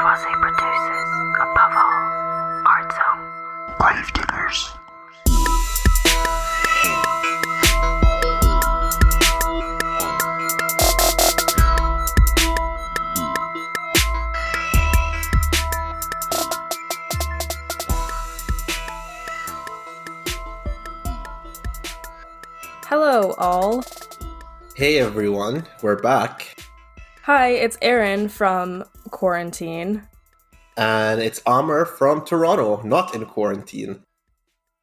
bourgeoisie produces, above all, art zone. Gravediggers. Hello, all. Hey everyone, we're back. Hi, it's Erin from Quarantine. And it's Amr from Toronto, not in quarantine.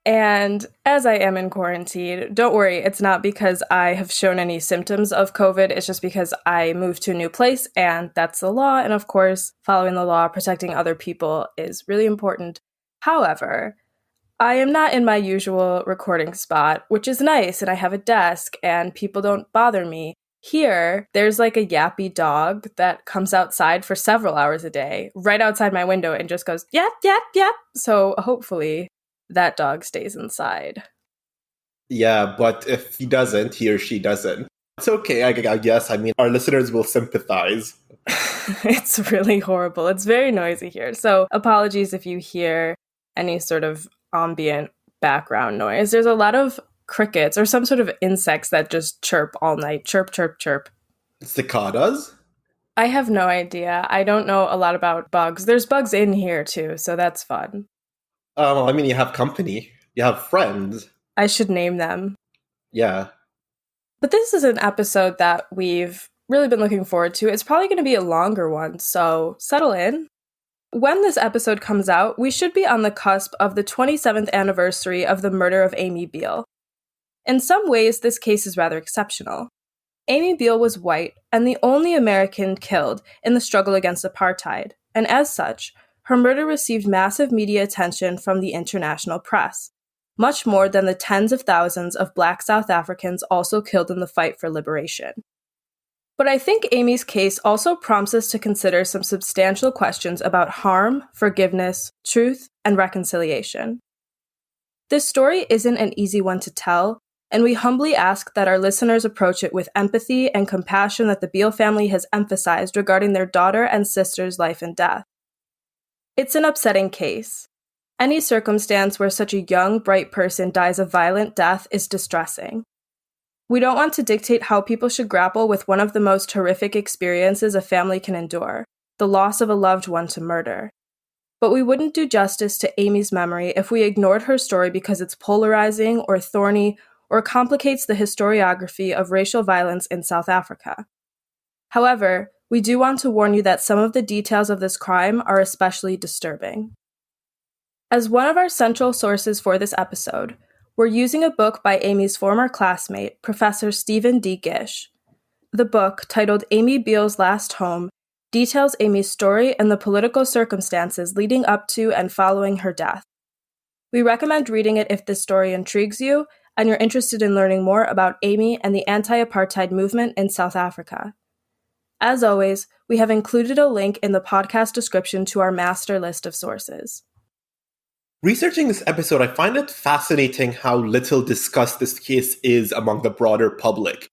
And as I am in quarantine, don't worry, it's not because I have shown any symptoms of COVID, it's just because I moved to a new place and that's the law. And of course, following the law, protecting other people is really important. However, I am not in my usual recording spot, which is nice, and I have a desk, and people don't bother me. Here, there's like a yappy dog that comes outside for several hours a day, right outside my window, and just goes, yap, yap, yap. So hopefully that dog stays inside. Yeah, but if he doesn't, he or she doesn't, it's okay, I guess. I mean, our listeners will sympathize. It's really horrible. It's very noisy here. So apologies if you hear any sort of ambient background noise. There's a lot of crickets or some sort of insects that just chirp all night. Chirp, chirp, chirp. Cicadas? I have no idea. I don't know a lot about bugs. There's bugs in here too, so that's fun. I mean, you have company. You have friends. I should name them. Yeah. But this is an episode that we've really been looking forward to. It's probably going to be a longer one, so settle in. When this episode comes out, we should be on the cusp of the 27th anniversary of the murder of Amy Biehl. In some ways, this case is rather exceptional. Amy Biehl was white and the only American killed in the struggle against apartheid, and as such, her murder received massive media attention from the international press, much more than the tens of thousands of Black South Africans also killed in the fight for liberation. But I think Amy's case also prompts us to consider some substantial questions about harm, forgiveness, truth, and reconciliation. This story isn't an easy one to tell, and we humbly ask that our listeners approach it with empathy and compassion that the Biehl family has emphasized regarding their daughter and sister's life and death. It's an upsetting case. Any circumstance where such a young, bright person dies a violent death is distressing. We don't want to dictate how people should grapple with one of the most horrific experiences a family can endure, the loss of a loved one to murder. But we wouldn't do justice to Amy's memory if we ignored her story because it's polarizing or thorny or complicates the historiography of racial violence in South Africa. However, we do want to warn you that some of the details of this crime are especially disturbing. As one of our central sources for this episode, we're using a book by Amy's former classmate, Professor Stephen D. Gish. The book, titled Amy Biehl's Last Home, details Amy's story and the political circumstances leading up to and following her death. We recommend reading it if this story intrigues you and you're interested in learning more about Amy and the anti-apartheid movement in South Africa. As always, we have included a link in the podcast description to our master list of sources. Researching this episode, I find it fascinating how little discussed this case is among the broader public,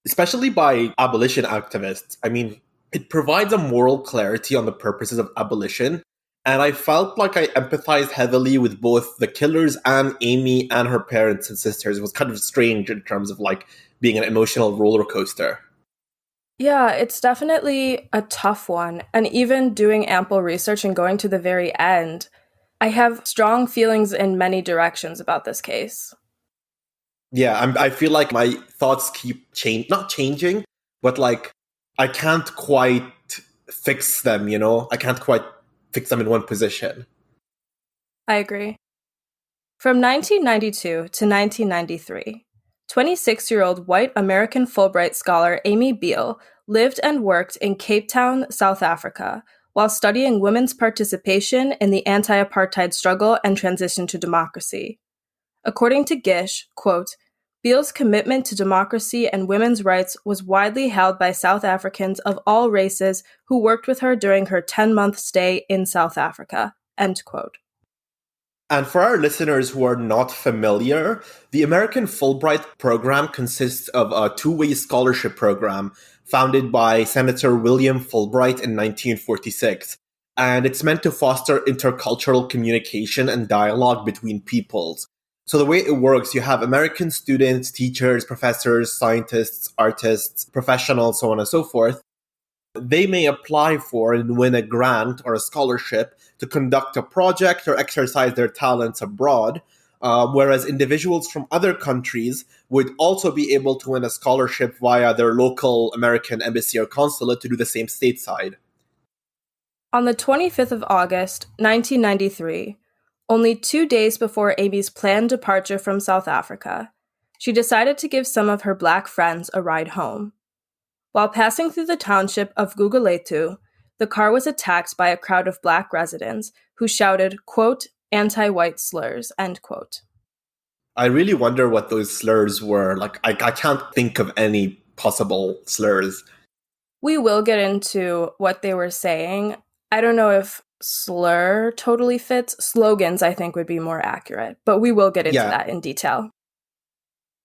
especially by abolition activists. I mean, it provides a moral clarity on the purposes of abolition, and I felt like I empathized heavily with both the killers and Amy and her parents and sisters. It was kind of strange in terms of like being an emotional roller coaster. Yeah, it's definitely a tough one, and even doing ample research and going to the very end, I have strong feelings in many directions about this case. Yeah, I feel like my thoughts keep not changing, but like I can't quite fix them, you know? I can't quite fix them in one position. I agree. From 1992 to 1993, 26-year-old white American Fulbright scholar Amy Biehl lived and worked in Cape Town, South Africa, while studying women's participation in the anti-apartheid struggle and transition to democracy. According to Gish, quote, Biehl's commitment to democracy and women's rights was widely held by South Africans of all races who worked with her during her 10-month stay in South Africa, end quote. And for our listeners who are not familiar, the American Fulbright program consists of a two-way scholarship program founded by Senator William Fulbright in 1946. and it's meant to foster intercultural communication and dialogue between peoples. So the way it works, you have American students, teachers, professors, scientists, artists, professionals, so on and so forth. They may apply for and win a grant or a scholarship to conduct a project or exercise their talents abroad, whereas individuals from other countries would also be able to win a scholarship via their local American embassy or consulate to do the same stateside. On the 25th of August, 1993, only 2 days before Amy's planned departure from South Africa, she decided to give some of her Black friends a ride home. While passing through the township of Gugulethu, the car was attacked by a crowd of Black residents who shouted, quote, anti-white slurs, end quote. I really wonder what those slurs were. Like, I can't think of any possible slurs. We will get into what they were saying. I don't know if slur totally fits. Slogans, I think, would be more accurate, but we will get into that in detail.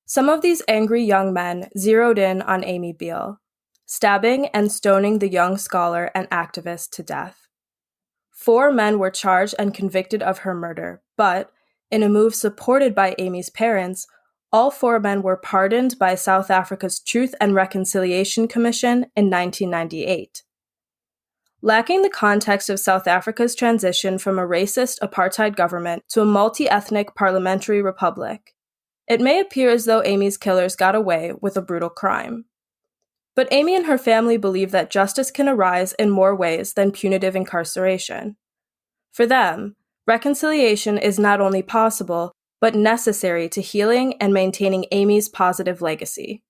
Some of these angry young men zeroed in on Amy Biehl, stabbing and stoning the young scholar and activist to death. 4 men were charged and convicted of her murder, but, in a move supported by Amy's parents, all 4 men were pardoned by South Africa's Truth and Reconciliation Commission in 1998. Lacking the context of South Africa's transition from a racist apartheid government to a multi-ethnic parliamentary republic, it may appear as though Amy's killers got away with a brutal crime. But Amy and her family believe that justice can arise in more ways than punitive incarceration. For them, reconciliation is not only possible, but necessary to healing and maintaining Amy's positive legacy.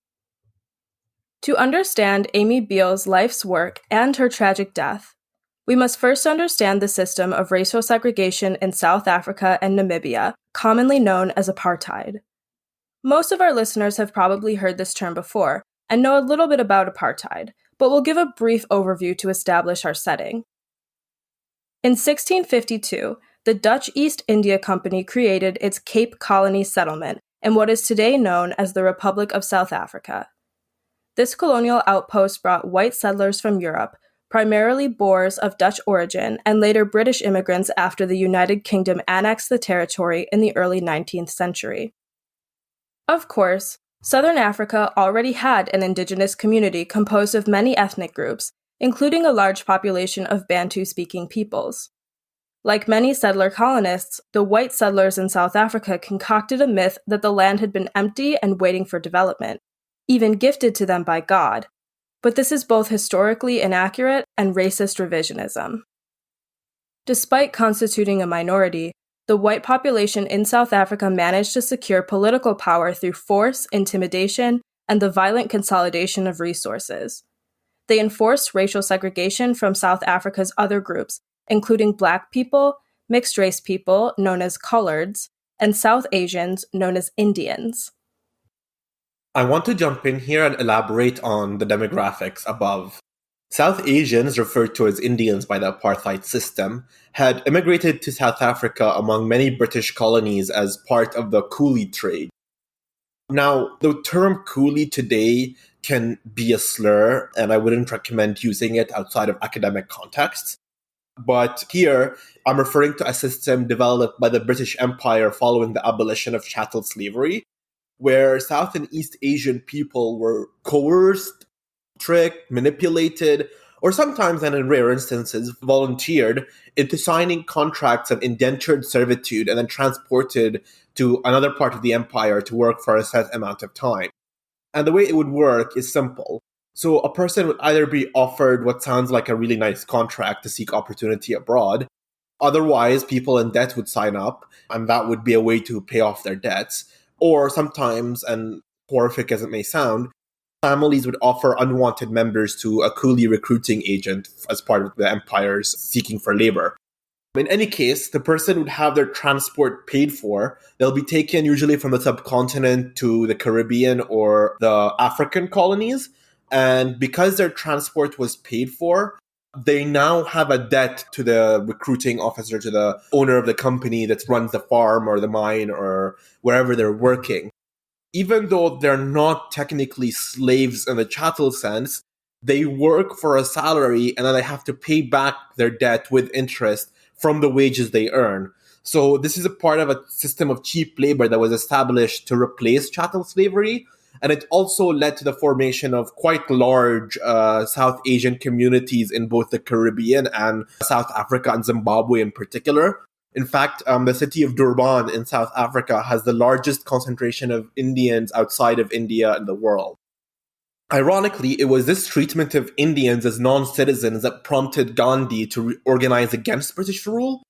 To understand Amy Biehl's life's work and her tragic death, we must first understand the system of racial segregation in South Africa and Namibia, commonly known as apartheid. Most of our listeners have probably heard this term before and know a little bit about apartheid, but we'll give a brief overview to establish our setting. In 1652, the Dutch East India Company created its Cape Colony settlement in what is today known as the Republic of South Africa. This colonial outpost brought white settlers from Europe, primarily Boers of Dutch origin and later British immigrants after the United Kingdom annexed the territory in the early 19th century. Of course, Southern Africa already had an indigenous community composed of many ethnic groups, including a large population of Bantu-speaking peoples. Like many settler colonists, the white settlers in South Africa concocted a myth that the land had been empty and waiting for development, even gifted to them by God. But this is both historically inaccurate and racist revisionism. Despite constituting a minority, the white population in South Africa managed to secure political power through force, intimidation, and the violent consolidation of resources. They enforced racial segregation from South Africa's other groups, including Black people, mixed-race people, known as coloreds, and South Asians, known as Indians. I want to jump in here and elaborate on the demographics above. South Asians, referred to as Indians by the apartheid system, had immigrated to South Africa among many British colonies as part of the coolie trade. Now, the term coolie today can be a slur, and I wouldn't recommend using it outside of academic contexts. But here, I'm referring to a system developed by the British Empire following the abolition of chattel slavery, where South and East Asian people were coerced, tricked, manipulated, or sometimes, and in rare instances, volunteered into signing contracts of indentured servitude and then transported to another part of the empire to work for a set amount of time. And the way it would work is simple. So a person would either be offered what sounds like a really nice contract to seek opportunity abroad. Otherwise, people in debt would sign up, and that would be a way to pay off their debts. Or sometimes, and horrific as it may sound, families would offer unwanted members to a coolie recruiting agent as part of the empire's seeking for labor. In any case, the person would have their transport paid for. They'll be taken usually from the subcontinent to the Caribbean or the African colonies. And because their transport was paid for, they now have a debt to the recruiting officer, to the owner of the company that runs the farm or the mine or wherever they're working. Even though they're not technically slaves in the chattel sense, They work for a salary and then they have to pay back their debt with interest from the wages they earn. So this is a part of a system of cheap labor that was established to replace chattel slavery. And it also led to the formation of quite large South Asian communities in both the Caribbean and South Africa and Zimbabwe in particular. In fact, the city of Durban in South Africa has the largest concentration of Indians outside of India in the world. Ironically, it was this treatment of Indians as non-citizens that prompted Gandhi to organize against British rule.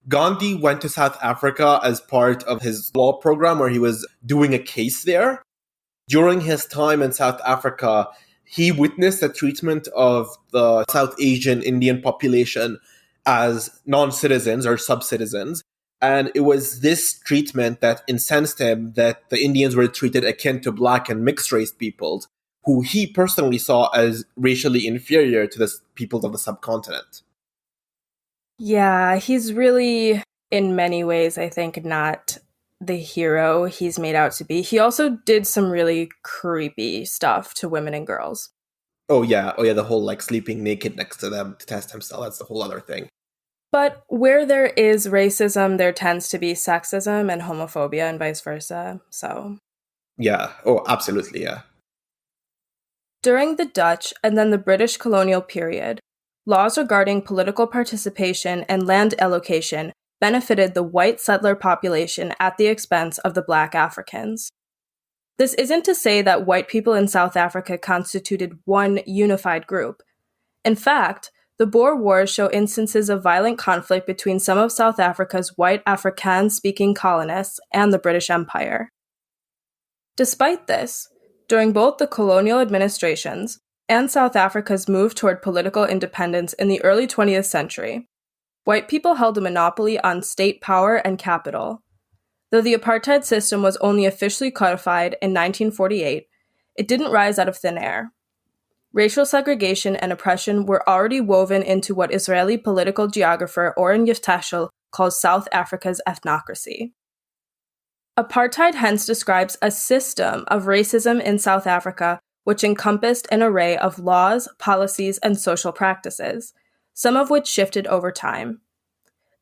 Gandhi went to South Africa as part of his law program where he was doing a case there. During his time in South Africa, he witnessed the treatment of the South Asian Indian population as non-citizens or sub-citizens. And it was this treatment that incensed him that the Indians were treated akin to black and mixed-race peoples, who he personally saw as racially inferior to the peoples of the subcontinent. Yeah, he's really, in many ways, I think, not the hero he's made out to be. He also did some really creepy stuff to women and girls. Oh yeah, the whole sleeping naked next to them to test himself, that's the whole other thing. But where there is racism, there tends to be sexism and homophobia and vice versa, so... Yeah, oh, absolutely, yeah. During the Dutch and then the British colonial period, laws regarding political participation and land allocation benefited the white settler population at the expense of the black Africans. This isn't to say that white people in South Africa constituted one unified group. In fact, the Boer Wars show instances of violent conflict between some of South Africa's white Afrikaans-speaking colonists and the British Empire. Despite this, during both the colonial administrations and South Africa's move toward political independence in the early 20th century, white people held a monopoly on state power and capital. Though the apartheid system was only officially codified in 1948, it didn't rise out of thin air. Racial segregation and oppression were already woven into what Israeli political geographer Oren Yefteschel calls South Africa's ethnocracy. Apartheid hence describes a system of racism in South Africa which encompassed an array of laws, policies, and social practices, some of which shifted over time.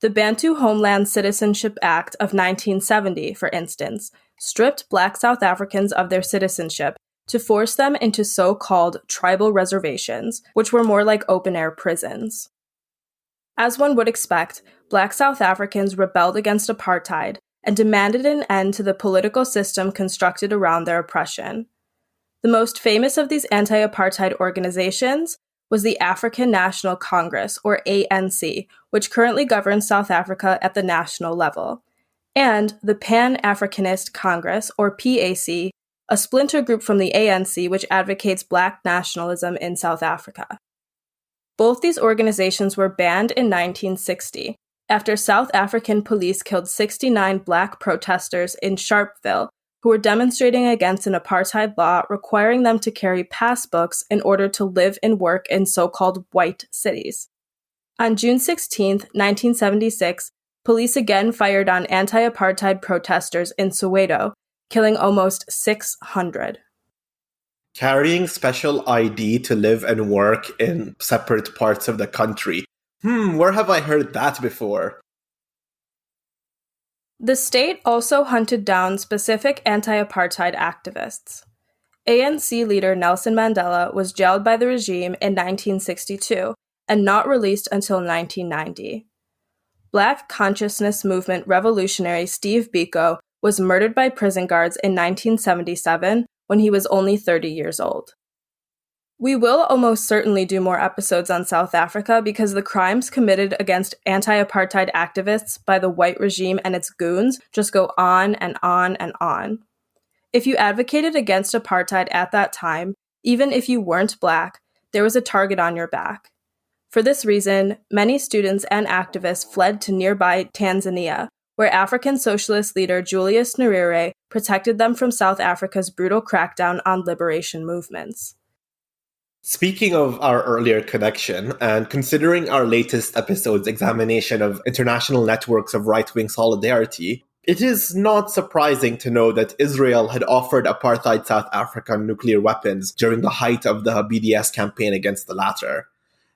The Bantu Homeland Citizenship Act of 1970, for instance, stripped Black South Africans of their citizenship to force them into so-called tribal reservations, which were more like open-air prisons. As one would expect, Black South Africans rebelled against apartheid and demanded an end to the political system constructed around their oppression. The most famous of these anti-apartheid organizations was the African National Congress, or ANC, which currently governs South Africa at the national level, and the Pan-Africanist Congress, or PAC, a splinter group from the ANC which advocates Black nationalism in South Africa. Both these organizations were banned in 1960, after South African police killed 69 Black protesters in Sharpeville who were demonstrating against an apartheid law requiring them to carry passbooks in order to live and work in so-called white cities. On June 16, 1976, police again fired on anti-apartheid protesters in Soweto, killing almost 600. Carrying special ID to live and work in separate parts of the country. Where have I heard that before? The state also hunted down specific anti-apartheid activists. ANC leader Nelson Mandela was jailed by the regime in 1962 and not released until 1990. Black consciousness movement revolutionary Steve Biko was murdered by prison guards in 1977 when he was only 30 years old. We will almost certainly do more episodes on South Africa because the crimes committed against anti-apartheid activists by the white regime and its goons just go on and on and on. If you advocated against apartheid at that time, even if you weren't Black, there was a target on your back. For this reason, many students and activists fled to nearby Tanzania, where African socialist leader Julius Nyerere protected them from South Africa's brutal crackdown on liberation movements. Speaking of our earlier connection, and considering our latest episode's examination of international networks of right-wing solidarity, It is not surprising to know that Israel had offered apartheid South Africa nuclear weapons during the height of the BDS campaign against the latter.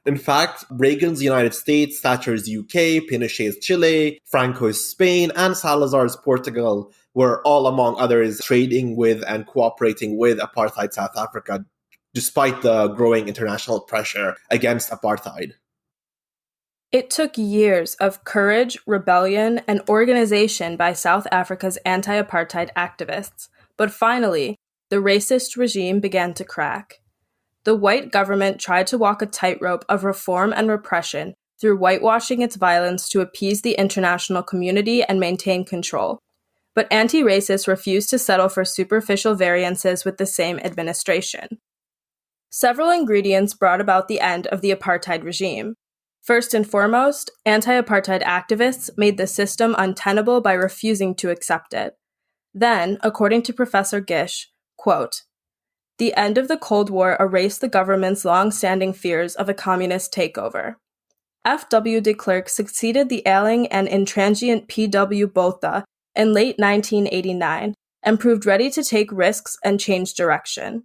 In fact, Reagan's United States, Thatcher's UK, Pinochet's Chile, Franco's Spain, and Salazar's Portugal were all, among others, trading with and cooperating with apartheid South Africa, despite the growing international pressure against apartheid. It took years of courage, rebellion, and organization by South Africa's anti-apartheid activists, but finally, the racist regime began to crack. The white government tried to walk a tightrope of reform and repression through whitewashing its violence to appease the international community and maintain control. But anti-racists refused to settle for superficial variances with the same administration. Several ingredients brought about the end of the apartheid regime. First and foremost, anti-apartheid activists made the system untenable by refusing to accept it. Then, according to Professor Gish, quote, "The end of the Cold War erased the government's long-standing fears of a communist takeover. F.W. de Klerk succeeded the ailing and intransient P.W. Botha in late 1989 and proved ready to take risks and change direction.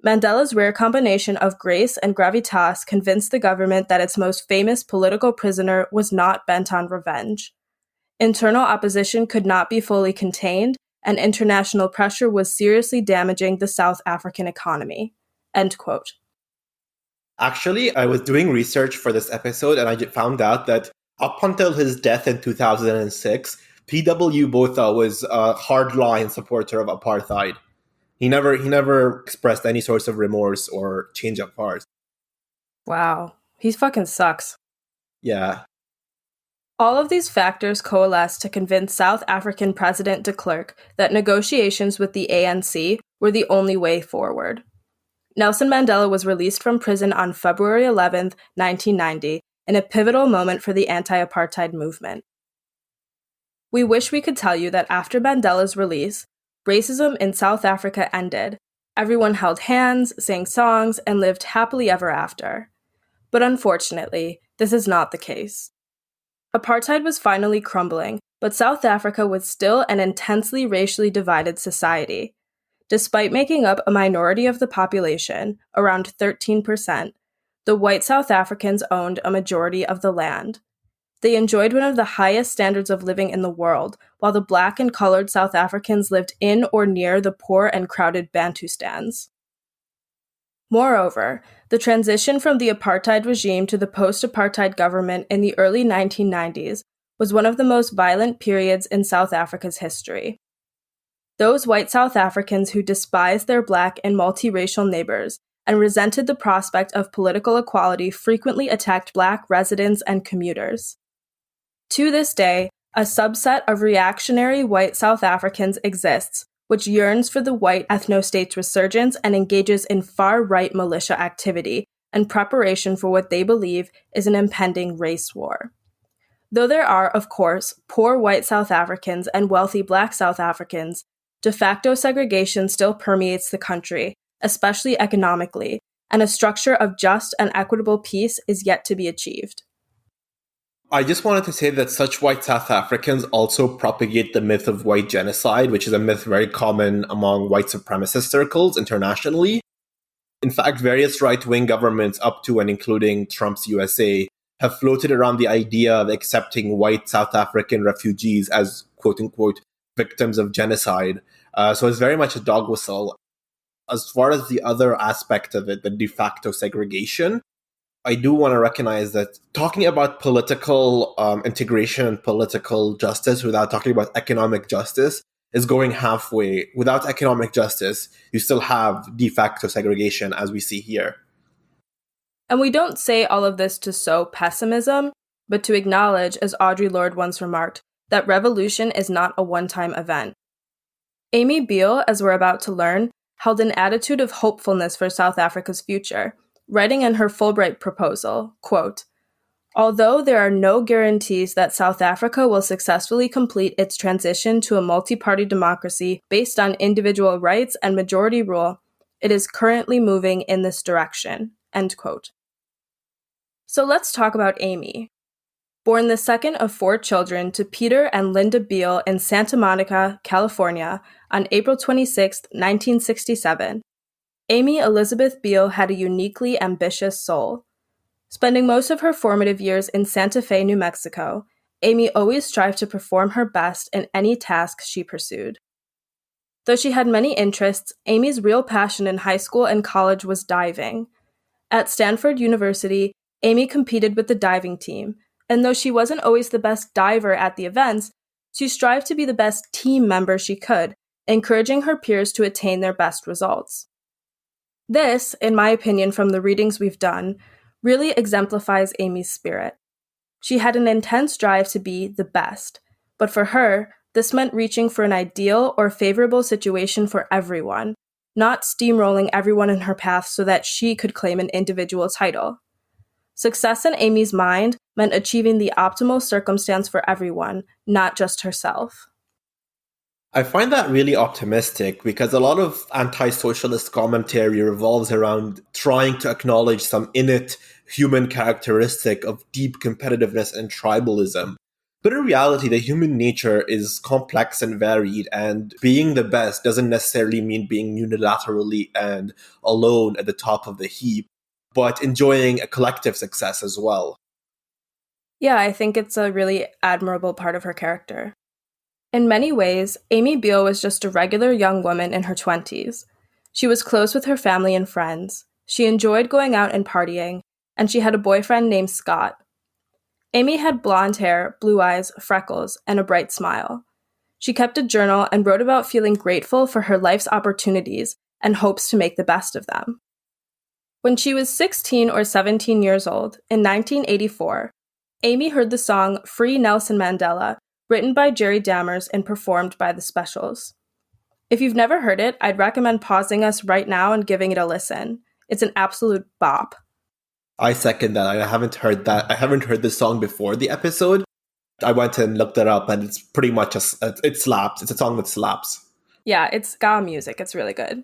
Mandela's rare combination of grace and gravitas convinced the government that its most famous political prisoner was not bent on revenge. Internal opposition could not be fully contained, and international pressure was seriously damaging the South African economy." End quote. Actually, I was doing research for this episode and I found out that up until his death in 2006, P.W. Botha was a hardline supporter of apartheid. He never expressed any sorts of remorse or change of heart. Wow, he fucking sucks. Yeah. All of these factors coalesced to convince South African President de Klerk that negotiations with the ANC were the only way forward. Nelson Mandela was released from prison on February 11, 1990, in a pivotal moment for the anti-apartheid movement. We wish we could tell you that after Mandela's release, racism in South Africa ended. Everyone held hands, sang songs, and lived happily ever after. But unfortunately, this is not the case. Apartheid was finally crumbling, but South Africa was still an intensely racially divided society. Despite making up a minority of the population, around 13%, the white South Africans owned a majority of the land. They enjoyed one of the highest standards of living in the world, while the black and colored South Africans lived in or near the poor and crowded Bantustans. Moreover, the transition from the apartheid regime to the post-apartheid government in the early 1990s was one of the most violent periods in South Africa's history. Those white South Africans who despised their black and multiracial neighbors and resented the prospect of political equality frequently attacked black residents and commuters. To this day, a subset of reactionary white South Africans exists, which yearns for the white ethno-state's resurgence and engages in far-right militia activity and preparation for what they believe is an impending race war. Though there are, of course, poor white South Africans and wealthy black South Africans, de facto segregation still permeates the country, especially economically, and a structure of just and equitable peace is yet to be achieved. I just wanted to say that such white South Africans also propagate the myth of white genocide, which is a myth very common among white supremacist circles internationally. In fact, various right-wing governments up to and including Trump's USA have floated around the idea of accepting white South African refugees as quote-unquote victims of genocide. So it's very much a dog whistle. As far as the other aspect of it, the de facto segregation, I do want to recognize that talking about political integration and political justice without talking about economic justice is going halfway. Without economic justice, you still have de facto segregation, as we see here. And we don't say all of this to sow pessimism, but to acknowledge, as Audre Lorde once remarked, that revolution is not a one-time event. Amy Biehl, as we're about to learn, held an attitude of hopefulness for South Africa's future, writing in her Fulbright proposal, quote, "Although there are no guarantees that South Africa will successfully complete its transition to a multi-party democracy based on individual rights and majority rule, it is currently moving in this direction." End quote. So let's talk about Amy. Born the second of 4 children to Peter and Linda Biehl in Santa Monica, California, on April 26, 1967, Amy Elizabeth Biehl had a uniquely ambitious soul. Spending most of her formative years in Santa Fe, New Mexico, Amy always strived to perform her best in any task she pursued. Though she had many interests, Amy's real passion in high school and college was diving. At Stanford University, Amy competed with the diving team, and though she wasn't always the best diver at the events, she strived to be the best team member she could, encouraging her peers to attain their best results. This, in my opinion from the readings we've done, really exemplifies Amy's spirit. She had an intense drive to be the best, but for her, this meant reaching for an ideal or favorable situation for everyone, not steamrolling everyone in her path so that she could claim an individual title. Success in Amy's mind meant achieving the optimal circumstance for everyone, not just herself. I find that really optimistic because a lot of anti-socialist commentary revolves around trying to acknowledge some innate human characteristic of deep competitiveness and tribalism. But in reality, the human nature is complex and varied, and being the best doesn't necessarily mean being unilaterally and alone at the top of the heap, but enjoying a collective success as well. Yeah, I think it's a really admirable part of her character. In many ways, Amy Biehl was just a regular young woman in her 20s. She was close with her family and friends. She enjoyed going out and partying, and she had a boyfriend named Scott. Amy had blonde hair, blue eyes, freckles, and a bright smile. She kept a journal and wrote about feeling grateful for her life's opportunities and hopes to make the best of them. When she was 16 or 17 years old, in 1984, Amy heard the song Free Nelson Mandela, written by Jerry Dammers and performed by the Specials. If you've never heard it, I'd recommend pausing us right now and giving it a listen. It's an absolute bop. I second that. I haven't heard that. I haven't heard this song before the episode. I went and looked it up, and it's pretty much it slaps. It's a song that slaps. Yeah, it's ska music. It's really good.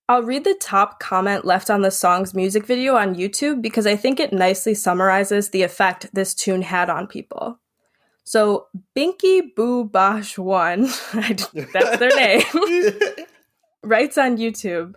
I'll read the top comment left on the song's music video on YouTube because I think it nicely summarizes the effect this tune had on people. So, Binky Boo Bosh 1, that's their name, writes on YouTube,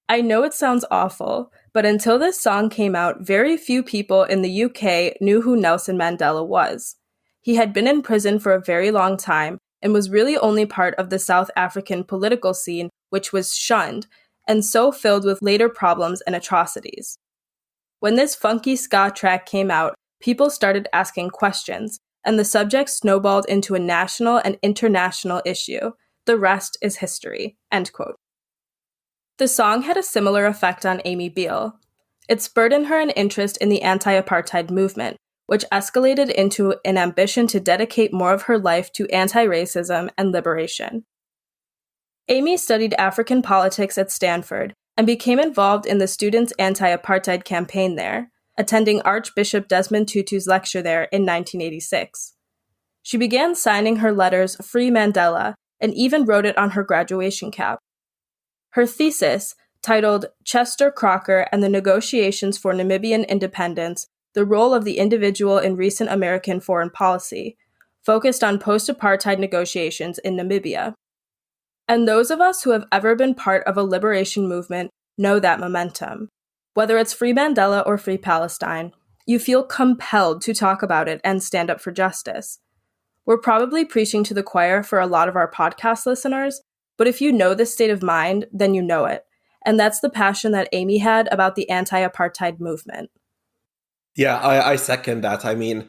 "I know it sounds awful, but until this song came out, very few people in the UK knew who Nelson Mandela was. He had been in prison for a very long time and was really only part of the South African political scene, which was shunned, and so filled with later problems and atrocities. When this funky ska track came out, people started asking questions, and the subject snowballed into a national and international issue. The rest is history." End quote. The song had a similar effect on Amy Biehl. It spurred in her an interest in the anti-apartheid movement, which escalated into an ambition to dedicate more of her life to anti-racism and liberation. Amy studied African politics at Stanford and became involved in the students' anti-apartheid campaign there, attending Archbishop Desmond Tutu's lecture there in 1986. She began signing her letters Free Mandela and even wrote it on her graduation cap. Her thesis, titled Chester Crocker and the Negotiations for Namibian Independence, The Role of the Individual in Recent American Foreign Policy, focused on post-apartheid negotiations in Namibia. And those of us who have ever been part of a liberation movement know that momentum. Whether it's Free Mandela or Free Palestine, you feel compelled to talk about it and stand up for justice. We're probably preaching to the choir for a lot of our podcast listeners, but if you know this state of mind, then you know it. And that's the passion that Amy had about the anti-apartheid movement. Yeah, I second that. I mean,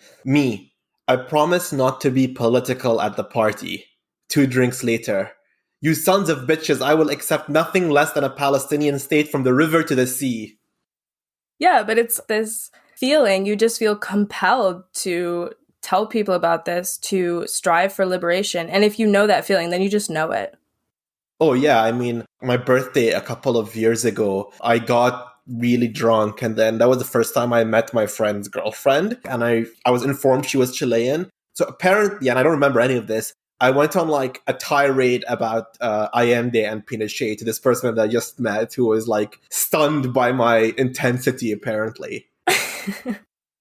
I promise not to be political at the party. 2 drinks later. You sons of bitches, I will accept nothing less than a Palestinian state from the river to the sea. Yeah, but it's this feeling, you just feel compelled to tell people about this, to strive for liberation. And if you know that feeling, then you just know it. Oh yeah, I mean, my birthday a couple of years ago, I got really drunk, and then that was the first time I met my friend's girlfriend, and I was informed she was Chilean. So apparently, and I don't remember any of this, I went on like a tirade about Allende and Pinochet to this person that I just met who was like stunned by my intensity, apparently.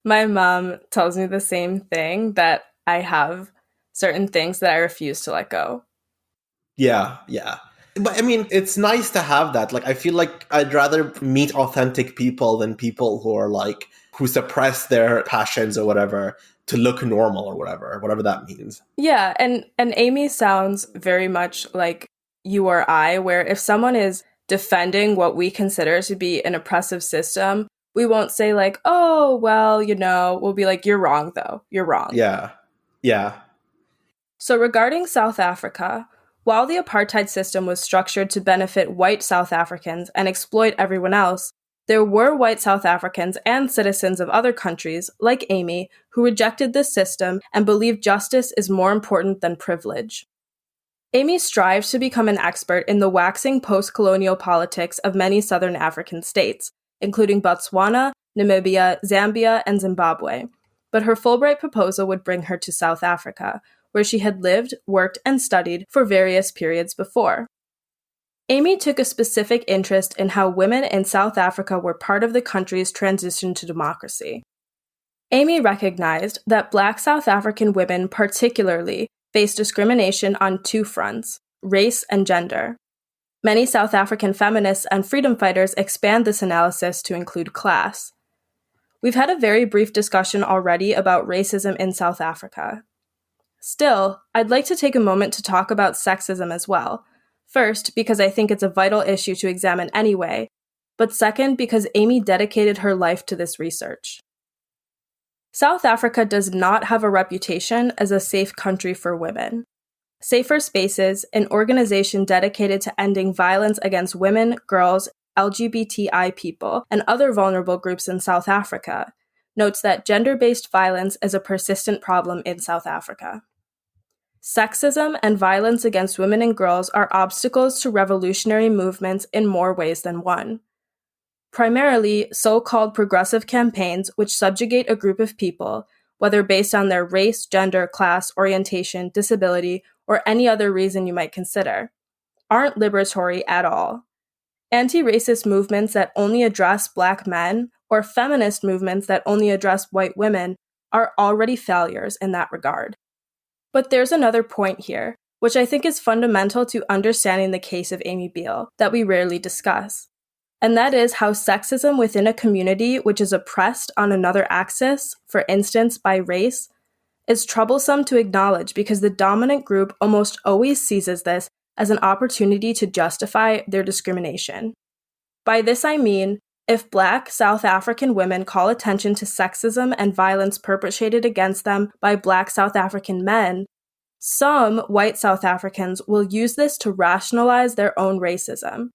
My mom tells me the same thing, that I have certain things that I refuse to let go. Yeah, yeah. But I mean, it's nice to have that. Like, I feel like I'd rather meet authentic people than people who are like, who suppress their passions or whatever to look normal or whatever that means. Yeah, and Amy sounds very much like you or I, where if someone is defending what we consider to be an oppressive system, we won't say like, "Oh, well, we'll be like, "You're wrong though. You're wrong." Yeah, yeah. So regarding South Africa, while the apartheid system was structured to benefit white South Africans and exploit everyone else, there were white South Africans and citizens of other countries, like Amy, who rejected this system and believed justice is more important than privilege. Amy strives to become an expert in the waxing post-colonial politics of many Southern African states, including Botswana, Namibia, Zambia, and Zimbabwe. But her Fulbright proposal would bring her to South Africa, where she had lived, worked, and studied for various periods before. Amy took a specific interest in how women in South Africa were part of the country's transition to democracy. Amy recognized that Black South African women particularly face discrimination on two fronts: race and gender. Many South African feminists and freedom fighters expand this analysis to include class. We've had a very brief discussion already about racism in South Africa. Still, I'd like to take a moment to talk about sexism as well. First, because I think it's a vital issue to examine anyway, but second, because Amy dedicated her life to this research. South Africa does not have a reputation as a safe country for women. Safer Spaces, an organization dedicated to ending violence against women, girls, LGBTI people, and other vulnerable groups in South Africa, notes that gender-based violence is a persistent problem in South Africa. Sexism and violence against women and girls are obstacles to revolutionary movements in more ways than one. Primarily, so-called progressive campaigns which subjugate a group of people, whether based on their race, gender, class, orientation, disability, or any other reason you might consider, aren't liberatory at all. Anti-racist movements that only address Black men, or feminist movements that only address white women, are already failures in that regard. But there's another point here, which I think is fundamental to understanding the case of Amy Biehl, that we rarely discuss. And that is how sexism within a community which is oppressed on another axis, for instance by race, is troublesome to acknowledge because the dominant group almost always seizes this as an opportunity to justify their discrimination. By this I mean, if Black South African women call attention to sexism and violence perpetrated against them by Black South African men, some white South Africans will use this to rationalize their own racism.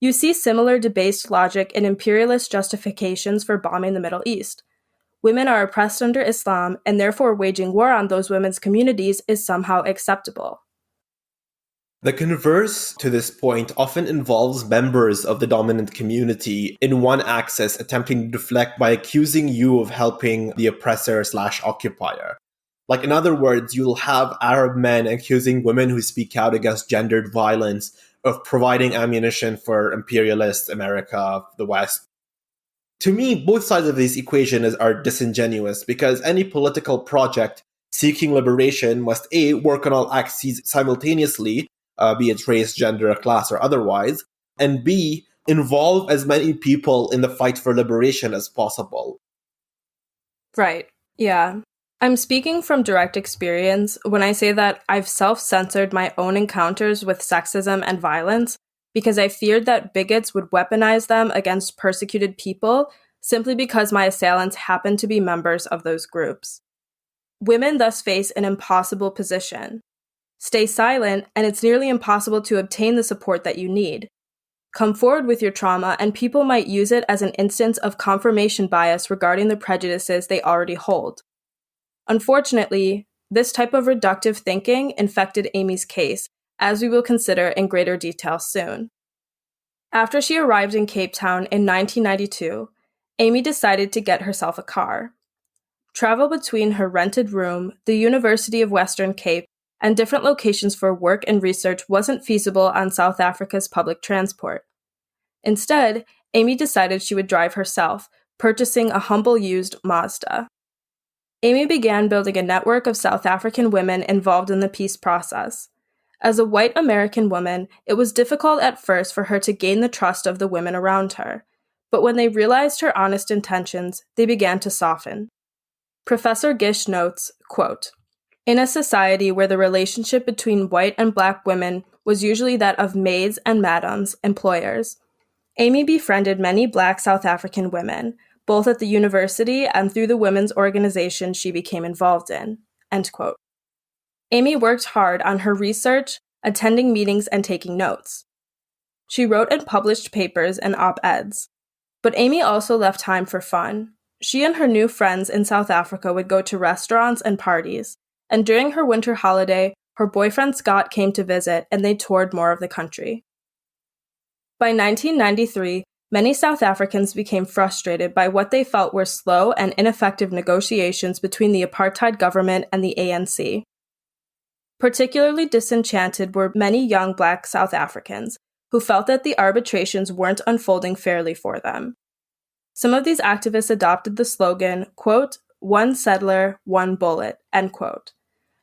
You see similar debased logic in imperialist justifications for bombing the Middle East. Women are oppressed under Islam, and therefore waging war on those women's communities is somehow acceptable. The converse to this point often involves members of the dominant community in one axis attempting to deflect by accusing you of helping the oppressor/occupier. Like, in other words, you'll have Arab men accusing women who speak out against gendered violence of providing ammunition for imperialist America, the West. To me, both sides of this equation are disingenuous because any political project seeking liberation must A, work on all axes simultaneously, be it race, gender, class, or otherwise, and B, involve as many people in the fight for liberation as possible. Right, yeah. I'm speaking from direct experience when I say that I've self-censored my own encounters with sexism and violence because I feared that bigots would weaponize them against persecuted people simply because my assailants happened to be members of those groups. Women thus face an impossible position. Stay silent, and it's nearly impossible to obtain the support that you need. Come forward with your trauma, and people might use it as an instance of confirmation bias regarding the prejudices they already hold. Unfortunately, this type of reductive thinking infected Amy's case, as we will consider in greater detail soon. After she arrived in Cape Town in 1992, Amy decided to get herself a car. Travel between her rented room, the University of Western Cape, and different locations for work and research wasn't feasible on South Africa's public transport. Instead, Amy decided she would drive herself, purchasing a humble used Mazda. Amy began building a network of South African women involved in the peace process. As a white American woman, it was difficult at first for her to gain the trust of the women around her, but when they realized her honest intentions, they began to soften. Professor Gish notes, quote, "In a society where the relationship between white and black women was usually that of maids and madams, employers, Amy befriended many black South African women, both at the university and through the women's organization she became involved in." End quote. Amy worked hard on her research, attending meetings, and taking notes. She wrote and published papers and op-eds. But Amy also left time for fun. She and her new friends in South Africa would go to restaurants and parties, and during her winter holiday, her boyfriend Scott came to visit and they toured more of the country. By 1993, many South Africans became frustrated by what they felt were slow and ineffective negotiations between the apartheid government and the ANC. Particularly disenchanted were many young black South Africans who felt that the arbitrations weren't unfolding fairly for them. Some of these activists adopted the slogan, quote, "One settler, one bullet," end quote.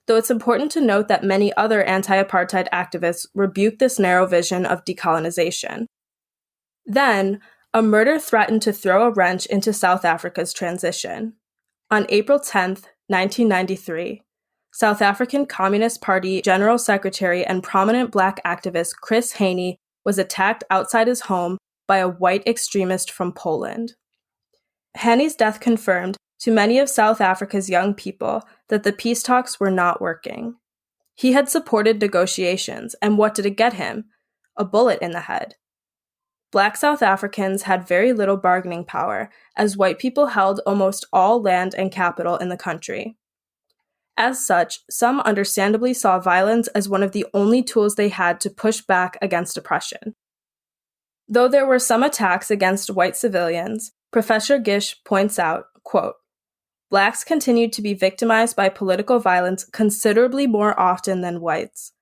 Though it's important to note that many other anti-apartheid activists rebuked this narrow vision of decolonization. Then, a murder threatened to throw a wrench into South Africa's transition. On April 10, 1993, South African Communist Party General Secretary and prominent black activist Chris Hani was attacked outside his home by a white extremist from Poland. Hani's death confirmed to many of South Africa's young people that the peace talks were not working. He had supported negotiations, and what did it get him? A bullet in the head. Black South Africans had very little bargaining power, as white people held almost all land and capital in the country. As such, some understandably saw violence as one of the only tools they had to push back against oppression. Though there were some attacks against white civilians, Professor Gish points out, quote, "Blacks continued to be victimized by political violence considerably more often than whites.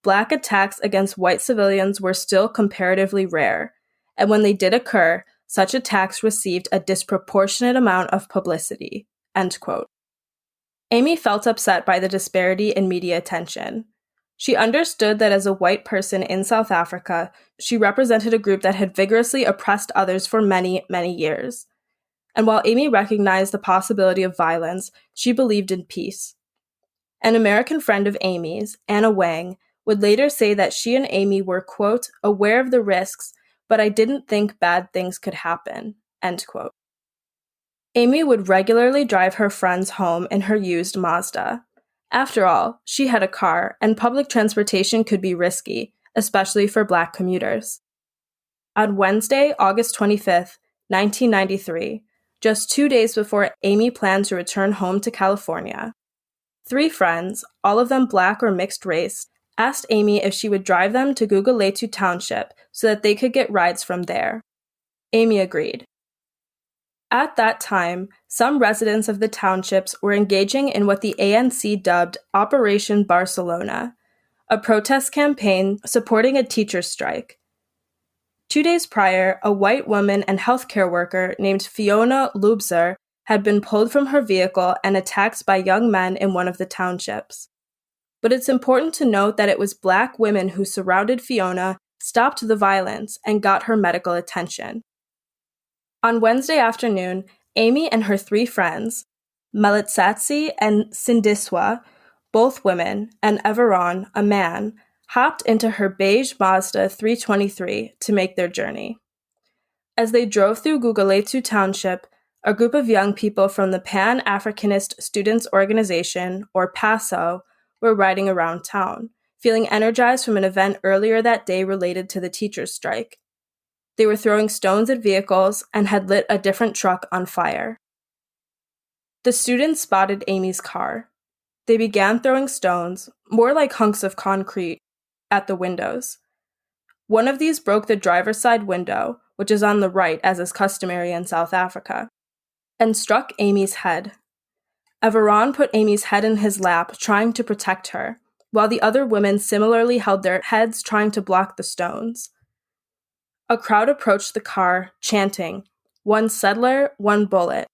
Black attacks against white civilians were still comparatively rare, and when they did occur, such attacks received a disproportionate amount of publicity." End quote. Amy felt upset by the disparity in media attention. She understood that as a white person in South Africa, she represented a group that had vigorously oppressed others for many, many years. And while Amy recognized the possibility of violence, she believed in peace. An American friend of Amy's, Anna Wang, would later say that she and Amy were, quote, "aware of the risks, but I didn't think bad things could happen," end quote. Amy would regularly drive her friends home in her used Mazda. After all, she had a car, and public transportation could be risky, especially for Black commuters. On Wednesday, August 25th, 1993, just 2 days before Amy planned to return home to California, 3 friends, all of them Black or mixed race, asked Amy if she would drive them to Gugulethu township so that they could get rides from there. Amy agreed. At that time, some residents of the townships were engaging in what the ANC dubbed Operation Barcelona, a protest campaign supporting a teacher's strike. 2 days prior, a white woman and healthcare worker named Fiona Lubzer had been pulled from her vehicle and attacked by young men in one of the townships. But it's important to note that it was Black women who surrounded Fiona, stopped the violence, and got her medical attention. On Wednesday afternoon, Amy and her 3 friends, Melitsatsi and Sindiswa, both women, and Everon, a man, hopped into her beige Mazda 323 to make their journey. As they drove through Gugulethu Township, a group of young people from the Pan-Africanist Students Organization, or PASO, were riding around town, feeling energized from an event earlier that day related to the teachers' strike. They were throwing stones at vehicles and had lit a different truck on fire. The students spotted Amy's car. They began throwing stones, more like hunks of concrete, at the windows. One of these broke the driver's side window, which is on the right as is customary in South Africa, and struck Amy's head. Everon put Amy's head in his lap, trying to protect her, while the other women similarly held their heads trying to block the stones. A crowd approached the car, chanting, one settler, one bullet.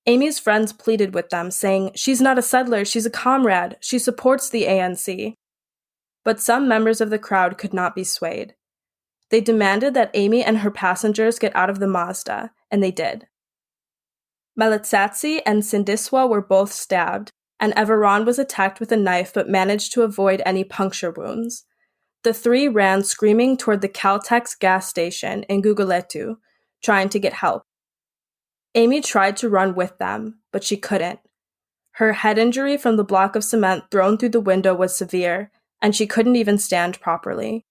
Amy's friends pleaded with them, saying, "She's not a settler, she's a comrade. She supports the ANC." But some members of the crowd could not be swayed. They demanded that Amy and her passengers get out of the Mazda, and they did. Melitsatsi and Sindiswa were both stabbed, and Everon was attacked with a knife but managed to avoid any puncture wounds. The three ran screaming toward the Caltex gas station in Gugulethu, trying to get help. Amy tried to run with them, but she couldn't. Her head injury from the block of cement thrown through the window was severe, and she couldn't even stand properly.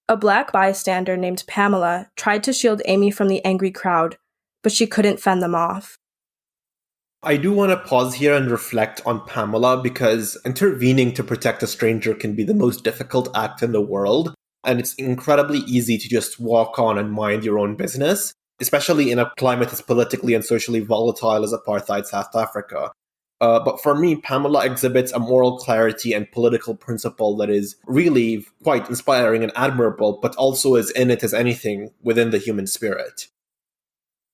A black bystander named Pamela tried to shield Amy from the angry crowd, but she couldn't fend them off. I do want to pause here and reflect on Pamela because intervening to protect a stranger can be the most difficult act in the world, and it's incredibly easy to just walk on and mind your own business, especially in a climate as politically and socially volatile as apartheid South Africa. But for me, Pamela exhibits a moral clarity and political principle that is really quite inspiring and admirable, but also as innate as anything within the human spirit.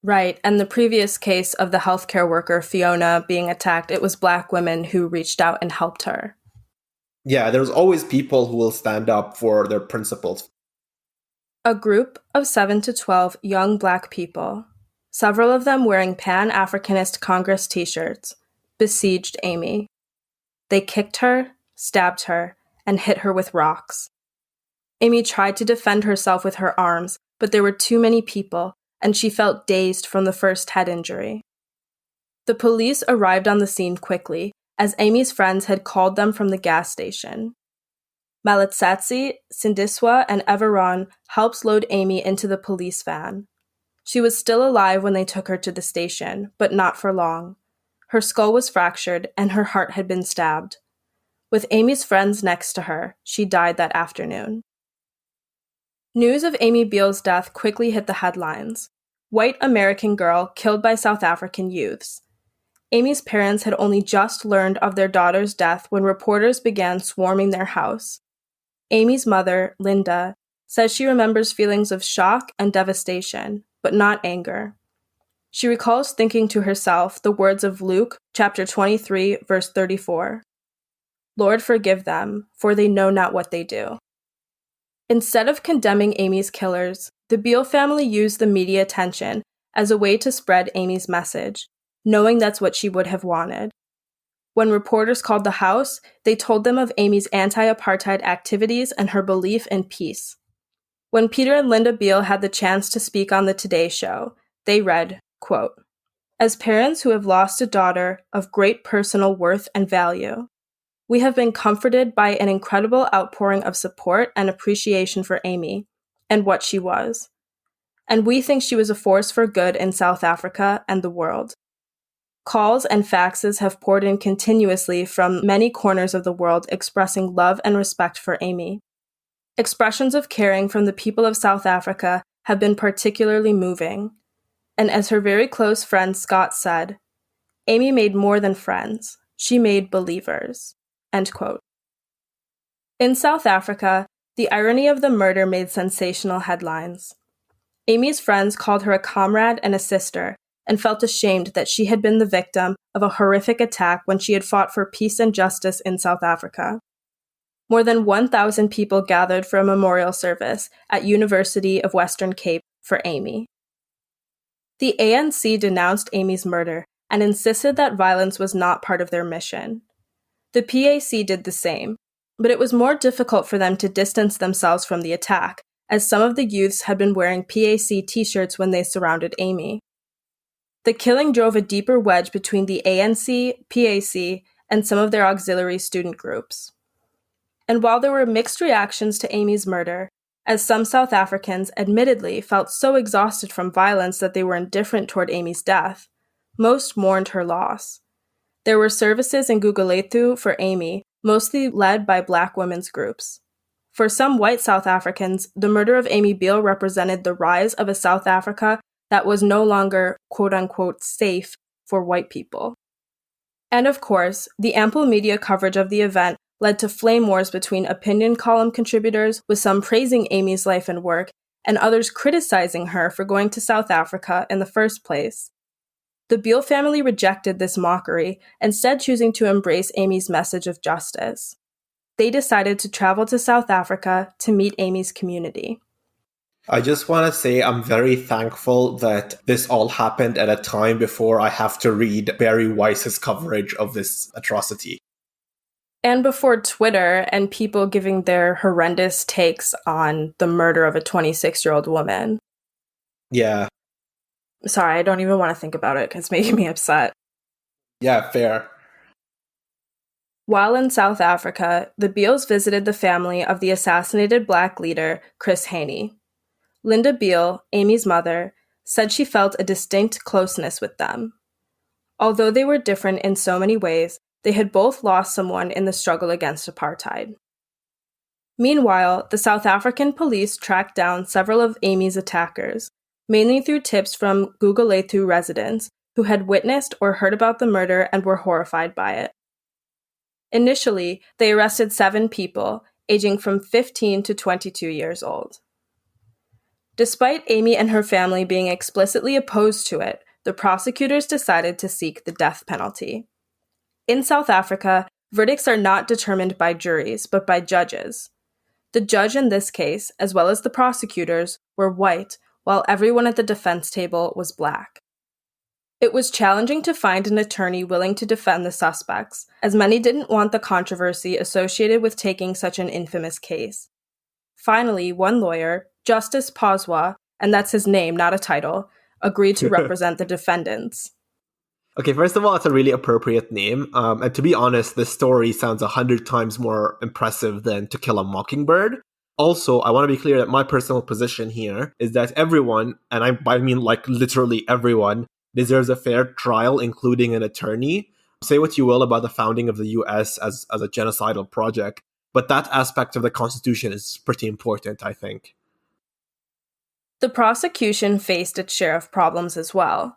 Right, and the previous case of the healthcare worker, Fiona, being attacked, it was Black women who reached out and helped her. Yeah, there's always people who will stand up for their principles. A group of 7 to 12 young Black people, several of them wearing Pan-Africanist Congress t-shirts, besieged Amy. They kicked her, stabbed her, and hit her with rocks. Amy tried to defend herself with her arms, but there were too many people, and she felt dazed from the first head injury. The police arrived on the scene quickly, as Amy's friends had called them from the gas station. Malitsatsi, Sindiswa, and Everon helped load Amy into the police van. She was still alive when they took her to the station, but not for long. Her skull was fractured, and her heart had been stabbed. With Amy's friends next to her, she died that afternoon. News of Amy Biehl's death quickly hit the headlines. White American girl killed by South African youths. Amy's parents had only just learned of their daughter's death when reporters began swarming their house. Amy's mother, Linda, says she remembers feelings of shock and devastation, but not anger. She recalls thinking to herself the words of Luke, chapter 23, verse 34. "Lord, forgive them, for they know not what they do." Instead of condemning Amy's killers, the Biehl family used the media attention as a way to spread Amy's message, knowing that's what she would have wanted. When reporters called the house, they told them of Amy's anti-apartheid activities and her belief in peace. When Peter and Linda Biehl had the chance to speak on the Today Show, they read, quote, "As parents who have lost a daughter of great personal worth and value, we have been comforted by an incredible outpouring of support and appreciation for Amy and what she was. And we think she was a force for good in South Africa and the world. Calls and faxes have poured in continuously from many corners of the world expressing love and respect for Amy. Expressions of caring from the people of South Africa have been particularly moving. And as her very close friend Scott said, Amy made more than friends. She made believers." End quote. In South Africa, the irony of the murder made sensational headlines. Amy's friends called her a comrade and a sister, and felt ashamed that she had been the victim of a horrific attack when she had fought for peace and justice in South Africa. More than 1,000 people gathered for a memorial service at University of Western Cape for Amy. The ANC denounced Amy's murder and insisted that violence was not part of their mission. The PAC did the same, but it was more difficult for them to distance themselves from the attack, as some of the youths had been wearing PAC t-shirts when they surrounded Amy. The killing drove a deeper wedge between the ANC, PAC, and some of their auxiliary student groups. And while there were mixed reactions to Amy's murder, as some South Africans admittedly felt so exhausted from violence that they were indifferent toward Amy's death, most mourned her loss. There were services in Gugulethu for Amy, mostly led by Black women's groups. For some white South Africans, the murder of Amy Biehl represented the rise of a South Africa that was no longer, quote-unquote, safe for white people. And of course, the ample media coverage of the event led to flame wars between opinion column contributors, with some praising Amy's life and work, and others criticizing her for going to South Africa in the first place. The Biehl family rejected this mockery, instead choosing to embrace Amy's message of justice. They decided to travel to South Africa to meet Amy's community. I just want to say I'm very thankful that this all happened at a time before I have to read Barry Weiss's coverage of this atrocity. And before Twitter and people giving their horrendous takes on the murder of a 26-year-old woman. Yeah. Sorry, I don't even want to think about it because it's making me upset. Yeah, fair. While in South Africa, the Biehls visited the family of the assassinated Black leader, Chris Hani. Linda Biehl, Amy's mother, said she felt a distinct closeness with them. Although they were different in so many ways, they had both lost someone in the struggle against apartheid. Meanwhile, the South African police tracked down several of Amy's attackers, mainly through tips from Gugulethu residents who had witnessed or heard about the murder and were horrified by it. Initially, they arrested 7 people, aging from 15 to 22 years old. Despite Amy and her family being explicitly opposed to it, the prosecutors decided to seek the death penalty. In South Africa, verdicts are not determined by juries, but by judges. The judge in this case, as well as the prosecutors, were white, while everyone at the defense table was Black. It was challenging to find an attorney willing to defend the suspects, as many didn't want the controversy associated with taking such an infamous case. Finally, one lawyer, Justice Poswa, and that's his name, not a title, agreed to represent the defendants. Okay, first of all, it's a really appropriate name. And to be honest, this story sounds 100 times more impressive than To Kill a Mockingbird. Also, I want to be clear that my personal position here is that everyone, and I mean like literally everyone, deserves a fair trial, including an attorney. Say what you will about the founding of the US as a genocidal project, but that aspect of the Constitution is pretty important, I think. The prosecution faced its share of problems as well.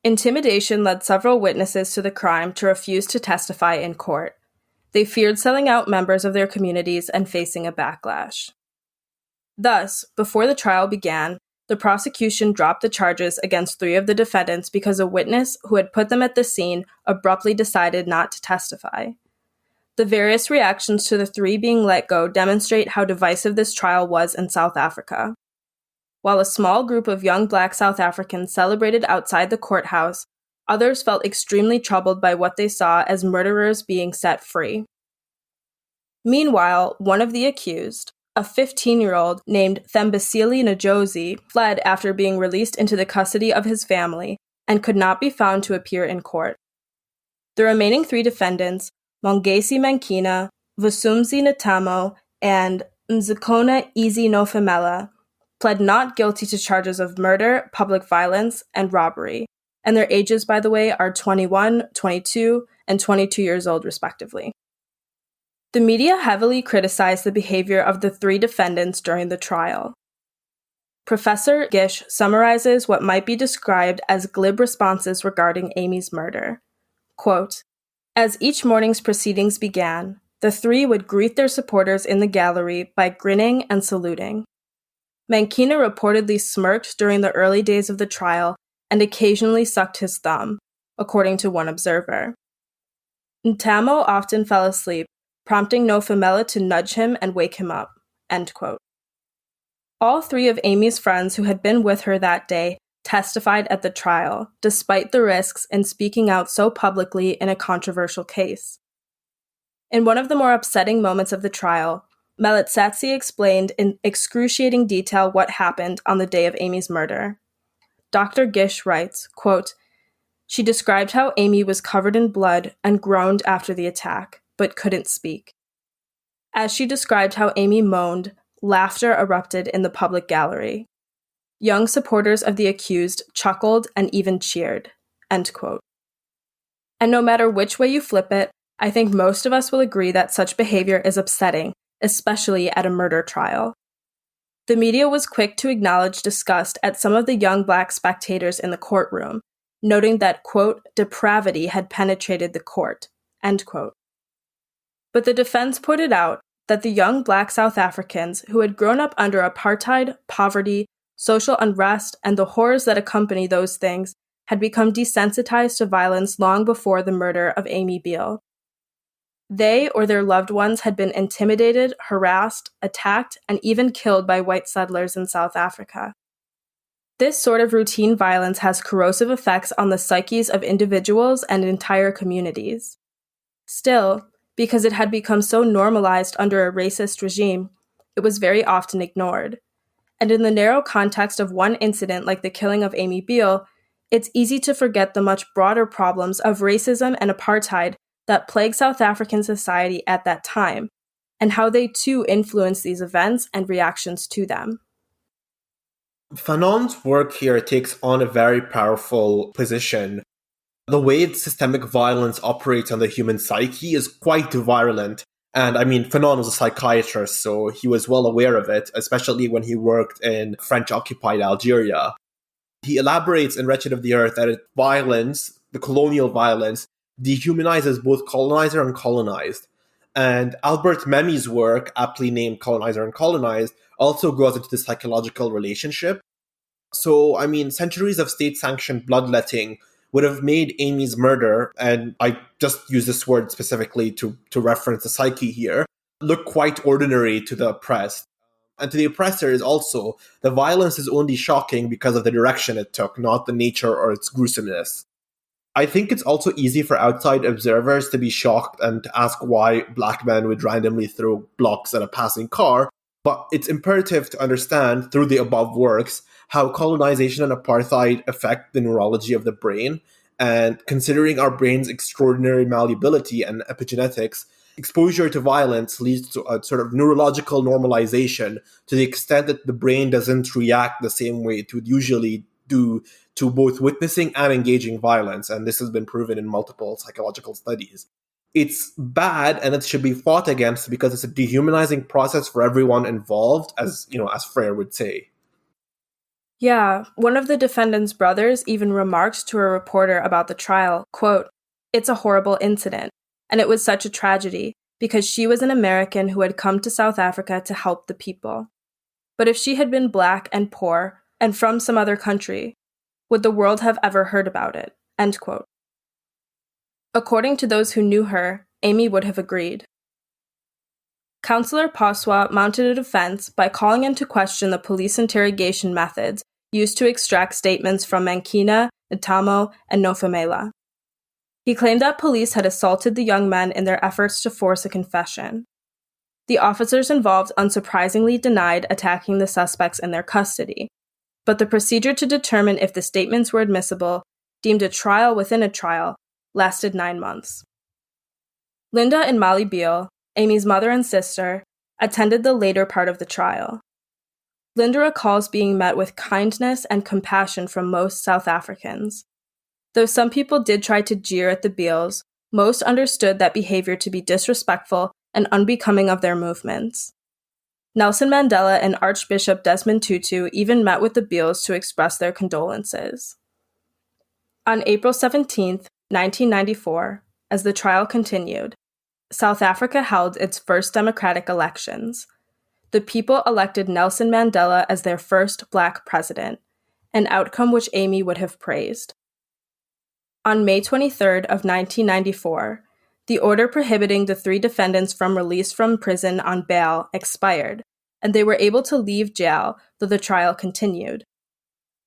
Intimidation led several witnesses to the crime to refuse to testify in court. They feared selling out members of their communities and facing a backlash. Thus, before the trial began, the prosecution dropped the charges against 3 of the defendants because a witness who had put them at the scene abruptly decided not to testify. The various reactions to the 3 being let go demonstrate how divisive this trial was in South Africa. While a small group of young Black South Africans celebrated outside the courthouse, others felt extremely troubled by what they saw as murderers being set free. Meanwhile, one of the accused, a 15-year-old named Thembisile Njozi, fled after being released into the custody of his family and could not be found to appear in court. The remaining 3 defendants, Mongesi Mankina, Vusumzi Natamo, and Nzikona Izi Nofemela, pled not guilty to charges of murder, public violence, and robbery, and their ages, by the way, are 21, 22, and 22 years old, respectively. The media heavily criticized the behavior of the 3 defendants during the trial. Professor Gish summarizes what might be described as glib responses regarding Amy's murder. Quote, "As each morning's proceedings began, the 3 would greet their supporters in the gallery by grinning and saluting. Mankina reportedly smirked during the early days of the trial and occasionally sucked his thumb, according to one observer. Ntamo often fell asleep, prompting Nofemela to nudge him and wake him up." End quote. All 3 of Amy's friends who had been with her that day testified at the trial, despite the risks in speaking out so publicly in a controversial case. In one of the more upsetting moments of the trial, Melitsatsi explained in excruciating detail what happened on the day of Amy's murder. Dr. Gish writes, quote, "She described how Amy was covered in blood and groaned after the attack, but couldn't speak. As she described how Amy moaned, laughter erupted in the public gallery. Young supporters of the accused chuckled and even cheered." End quote. And no matter which way you flip it, I think most of us will agree that such behavior is upsetting, especially at a murder trial. The media was quick to acknowledge disgust at some of the young Black spectators in the courtroom, noting that, quote, "depravity had penetrated the court," end quote. But the defense pointed out that the young Black South Africans who had grown up under apartheid, poverty, social unrest, and the horrors that accompany those things had become desensitized to violence long before the murder of Amy Biehl. They or their loved ones had been intimidated, harassed, attacked, and even killed by white settlers in South Africa. This sort of routine violence has corrosive effects on the psyches of individuals and entire communities. Still, because it had become so normalized under a racist regime, it was very often ignored. And in the narrow context of one incident like the killing of Amy Biehl, it's easy to forget the much broader problems of racism and apartheid that plague South African society at that time, and how they too influence these events and reactions to them. Fanon's work here takes on a very powerful position. The way systemic violence operates on the human psyche is quite virulent. And I mean, Fanon was a psychiatrist, so he was well aware of it, especially when he worked in French-occupied Algeria. He elaborates in Wretched of the Earth that violence, the colonial violence, dehumanizes both colonizer and colonized. And Albert Memmi's work, aptly named Colonizer and Colonized, also goes into the psychological relationship. So, I mean, centuries of state-sanctioned bloodletting would have made Amy's murder, and I just use this word specifically to reference the psyche here, look quite ordinary to the oppressed. And to the oppressors also, the violence is only shocking because of the direction it took, not the nature or its gruesomeness. I think it's also easy for outside observers to be shocked and to ask why black men would randomly throw blocks at a passing car, but it's imperative to understand, through the above works, how colonization and apartheid affect the neurology of the brain. And considering our brain's extraordinary malleability and epigenetics, exposure to violence leads to a sort of neurological normalization to the extent that the brain doesn't react the same way it would usually do to both witnessing and engaging violence. And this has been proven in multiple psychological studies. It's bad and it should be fought against because it's a dehumanizing process for everyone involved, as Freire would say. Yeah, one of the defendant's brothers even remarked to a reporter about the trial, quote, "It's a horrible incident, and it was such a tragedy, because she was an American who had come to South Africa to help the people. But if she had been black and poor, and from some other country, would the world have ever heard about it?" End quote. According to those who knew her, Amy would have agreed. Councillor Paswa mounted a defense by calling into question the police interrogation methods used to extract statements from Mankina, Ntamo, and Nofumela. He claimed that police had assaulted the young men in their efforts to force a confession. The officers involved unsurprisingly denied attacking the suspects in their custody, but the procedure to determine if the statements were admissible, deemed a trial within a trial, lasted 9 months. Linda and Molly Biehl, Amy's mother and sister, attended the later part of the trial. Linda recalls being met with kindness and compassion from most South Africans. Though some people did try to jeer at the Biehls, most understood that behavior to be disrespectful and unbecoming of their movements. Nelson Mandela and Archbishop Desmond Tutu even met with the Biehls to express their condolences. On April 17, 1994, as the trial continued, South Africa held its first democratic elections. The people elected Nelson Mandela as their first black president, an outcome which Amy would have praised. On May 23rd of 1994, the order prohibiting the 3 defendants from release from prison on bail expired, and they were able to leave jail, though the trial continued.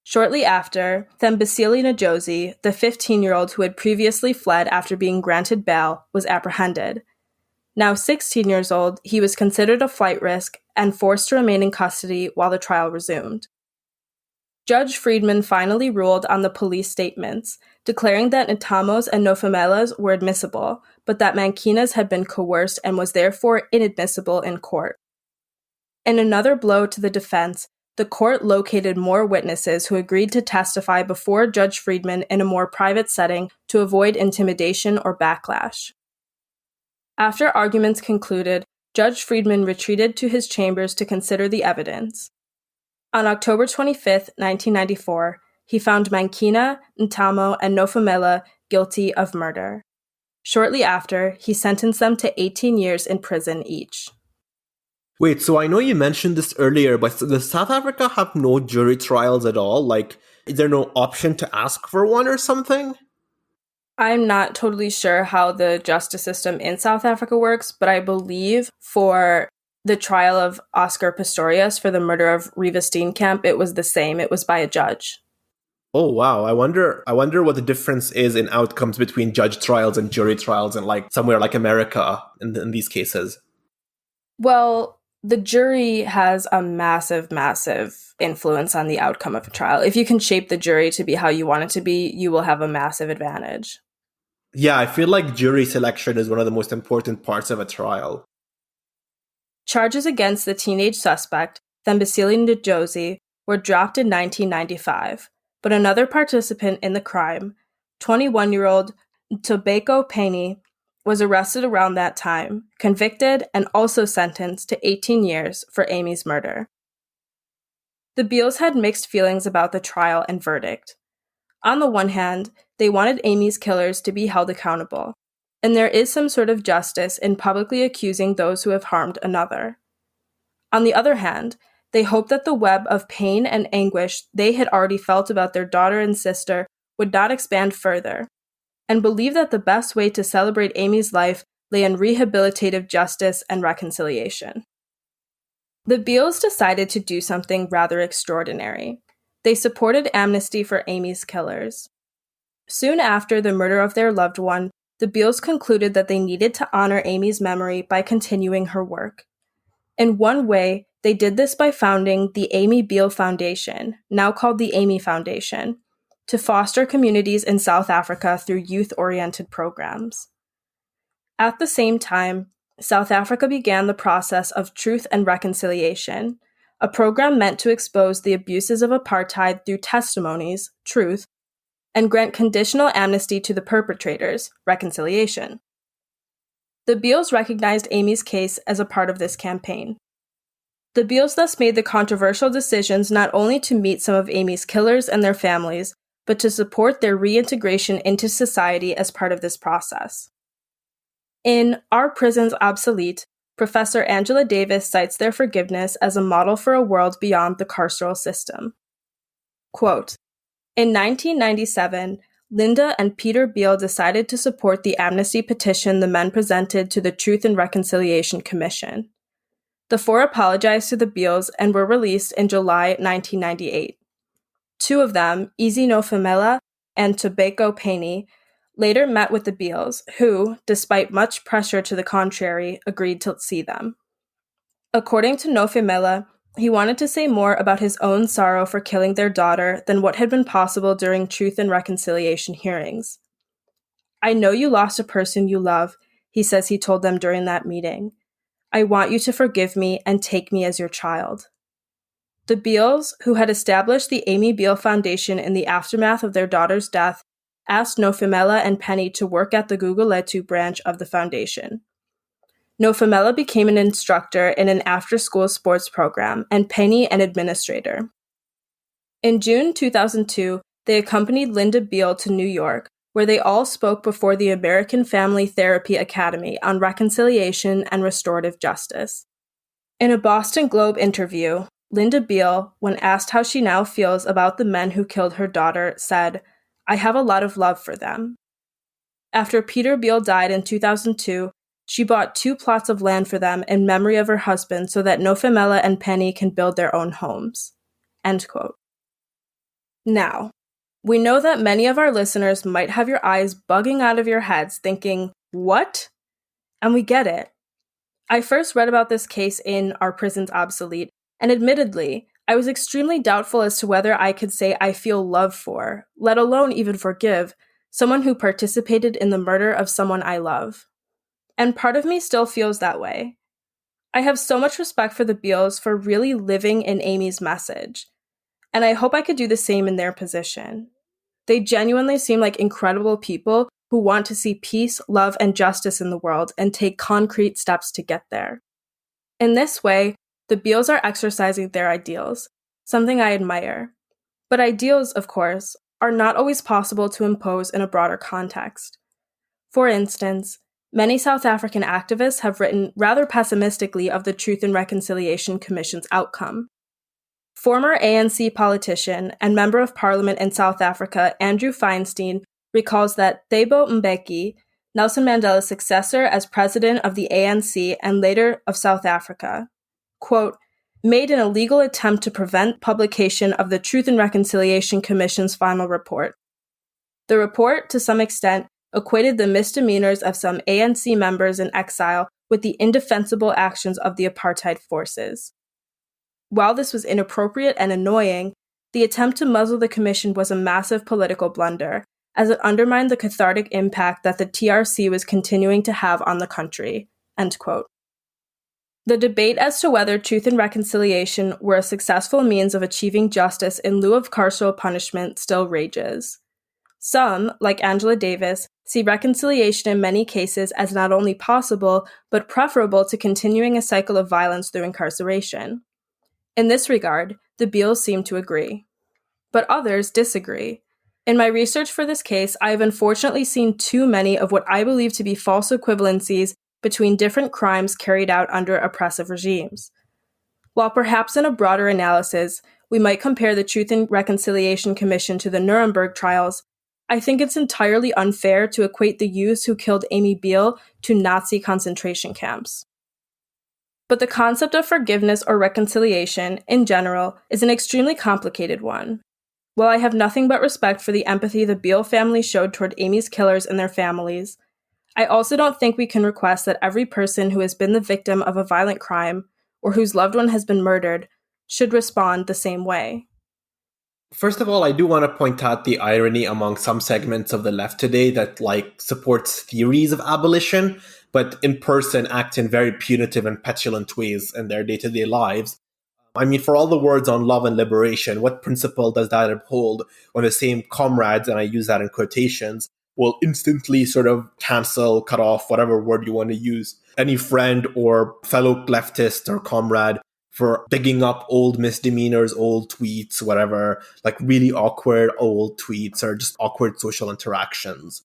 Shortly after, Thembisile Njozi, the 15-year-old who had previously fled after being granted bail, was apprehended. Now 16 years old, he was considered a flight risk and forced to remain in custody while the trial resumed. Judge Friedman finally ruled on the police statements, declaring that Ntamo's and Nofumela's were admissible, but that Mankina's had been coerced and was therefore inadmissible in court. In another blow to the defense, the court located more witnesses who agreed to testify before Judge Friedman in a more private setting to avoid intimidation or backlash. After arguments concluded, Judge Friedman retreated to his chambers to consider the evidence. On October 25, 1994, he found Mankina, Ntamo, and Nofumela guilty of murder. Shortly after, he sentenced them to 18 years in prison each. Wait, so I know you mentioned this earlier, but does South Africa have no jury trials at all? Like, is there no option to ask for one or something? I'm not totally sure how the justice system in South Africa works, but I believe for the trial of Oscar Pistorius for the murder of Reva Steenkamp, it was the same. It was by a judge. Oh wow, I wonder what the difference is in outcomes between judge trials and jury trials in like somewhere like America in these cases. Well, the jury has a massive, massive influence on the outcome of a trial. If you can shape the jury to be how you want it to be, you will have a massive advantage. Yeah, I feel like jury selection is one of the most important parts of a trial. Charges against the teenage suspect, Thembisile Ndlozi, were dropped in 1995, but another participant in the crime, 21-year-old Tobeko Penny, was arrested around that time, convicted, and also sentenced to 18 years for Amy's murder. The Biehls had mixed feelings about the trial and verdict. On the one hand, they wanted Amy's killers to be held accountable, and there is some sort of justice in publicly accusing those who have harmed another. On the other hand, they hoped that the web of pain and anguish they had already felt about their daughter and sister would not expand further, and believed that the best way to celebrate Amy's life lay in rehabilitative justice and reconciliation. The Biehls decided to do something rather extraordinary. They supported amnesty for Amy's killers. Soon after the murder of their loved one, the Biehls concluded that they needed to honor Amy's memory by continuing her work. In one way, they did this by founding the Amy Biehl Foundation, now called the Amy Foundation, to foster communities in South Africa through youth-oriented programs. At the same time, South Africa began the process of Truth and Reconciliation, a program meant to expose the abuses of apartheid through testimonies, truth, and grant conditional amnesty to the perpetrators, reconciliation. The Biehls recognized Amy's case as a part of this campaign. The Biehls thus made the controversial decisions not only to meet some of Amy's killers and their families, but to support their reintegration into society as part of this process. In Are Prisons Obsolete?, Professor Angela Davis cites their forgiveness as a model for a world beyond the carceral system. Quote, in 1997, Linda and Peter Biehl decided to support the amnesty petition the men presented to the Truth and Reconciliation Commission. The four apologized to the Biehls and were released in July 1998. Two of them, Izzy Nofemela and Tobeko Penny, later met with the Biehls, who, despite much pressure to the contrary, agreed to see them. According to Nofemela, he wanted to say more about his own sorrow for killing their daughter than what had been possible during Truth and Reconciliation hearings. I know you lost a person you love, he says he told them during that meeting. I want you to forgive me and take me as your child. The Biehls, who had established the Amy Biehl Foundation in the aftermath of their daughter's death, asked Nofemela and Penny to work at the Gugulethu branch of the foundation. Nofemela became an instructor in an after-school sports program, and Penny an administrator. In June 2002, they accompanied Linda Biehl to New York, where they all spoke before the American Family Therapy Academy on reconciliation and restorative justice. In a Boston Globe interview, Linda Biehl, when asked how she now feels about the men who killed her daughter, said, I have a lot of love for them. After Peter Biehl died in 2002, she bought 2 plots of land for them in memory of her husband so that Nofemela and Penny can build their own homes. End quote. Now, we know that many of our listeners might have your eyes bugging out of your heads thinking, what? And we get it. I first read about this case in Are Prisons Obsolete? And admittedly, I was extremely doubtful as to whether I could say I feel love for, let alone even forgive, someone who participated in the murder of someone I love. And part of me still feels that way. I have so much respect for the Biehls for really living in Amy's message, and I hope I could do the same in their position. They genuinely seem like incredible people who want to see peace, love, and justice in the world and take concrete steps to get there. In this way, the Biehls are exercising their ideals, something I admire. But ideals, of course, are not always possible to impose in a broader context. For instance, Many South African activists have written rather pessimistically of the Truth and Reconciliation Commission's outcome. Former ANC politician and Member of Parliament in South Africa, Andrew Feinstein, recalls that Thabo Mbeki, Nelson Mandela's successor as president of the ANC and later of South Africa, quote, made an illegal attempt to prevent publication of the Truth and Reconciliation Commission's final report. The report, to some extent, equated the misdemeanors of some ANC members in exile with the indefensible actions of the apartheid forces. While this was inappropriate and annoying, the attempt to muzzle the commission was a massive political blunder, as it undermined the cathartic impact that the TRC was continuing to have on the country. End quote. The debate as to whether truth and reconciliation were a successful means of achieving justice in lieu of carceral punishment still rages. Some, like Angela Davis, see reconciliation in many cases as not only possible, but preferable to continuing a cycle of violence through incarceration. In this regard, the Biehls seem to agree. But others disagree. In my research for this case, I have unfortunately seen too many of what I believe to be false equivalencies between different crimes carried out under oppressive regimes. While perhaps in a broader analysis, we might compare the Truth and Reconciliation Commission to the Nuremberg trials, I think it's entirely unfair to equate the youths who killed Amy Biehl to Nazi concentration camps. But the concept of forgiveness or reconciliation, in general, is an extremely complicated one. While I have nothing but respect for the empathy the Biehl family showed toward Amy's killers and their families, I also don't think we can request that every person who has been the victim of a violent crime or whose loved one has been murdered should respond the same way. First of all, I do want to point out the irony among some segments of the left today that supports theories of abolition, but in person act in very punitive and petulant ways in their day-to-day lives. I mean, for all the words on love and liberation, what principle does that uphold when the same comrades, and I use that in quotations, will instantly sort of cancel, cut off, whatever word you want to use, any friend or fellow leftist or comrade for digging up old misdemeanors, old tweets, whatever, really awkward old tweets or just awkward social interactions.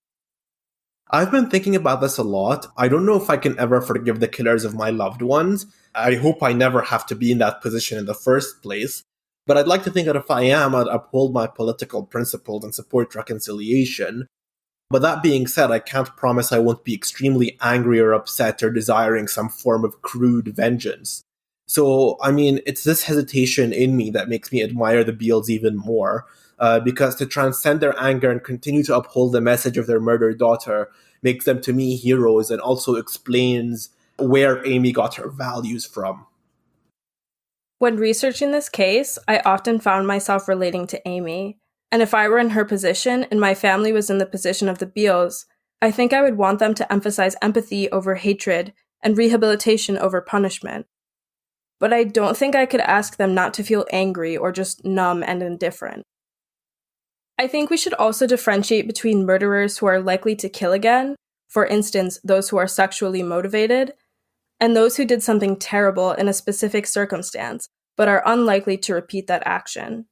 I've been thinking about this a lot. I don't know if I can ever forgive the killers of my loved ones. I hope I never have to be in that position in the first place. But I'd like to think that if I am, I'd uphold my political principles and support reconciliation. But that being said, I can't promise I won't be extremely angry or upset or desiring some form of crude vengeance. So, I mean, it's this hesitation in me that makes me admire the Biehls even more, because to transcend their anger and continue to uphold the message of their murdered daughter makes them, to me, heroes and also explains where Amy got her values from. When researching this case, I often found myself relating to Amy. And if I were in her position and my family was in the position of the Biehls, I think I would want them to emphasize empathy over hatred and rehabilitation over punishment. But I don't think I could ask them not to feel angry or just numb and indifferent. I think we should also differentiate between murderers who are likely to kill again, for instance, those who are sexually motivated, and those who did something terrible in a specific circumstance, but are unlikely to repeat that action.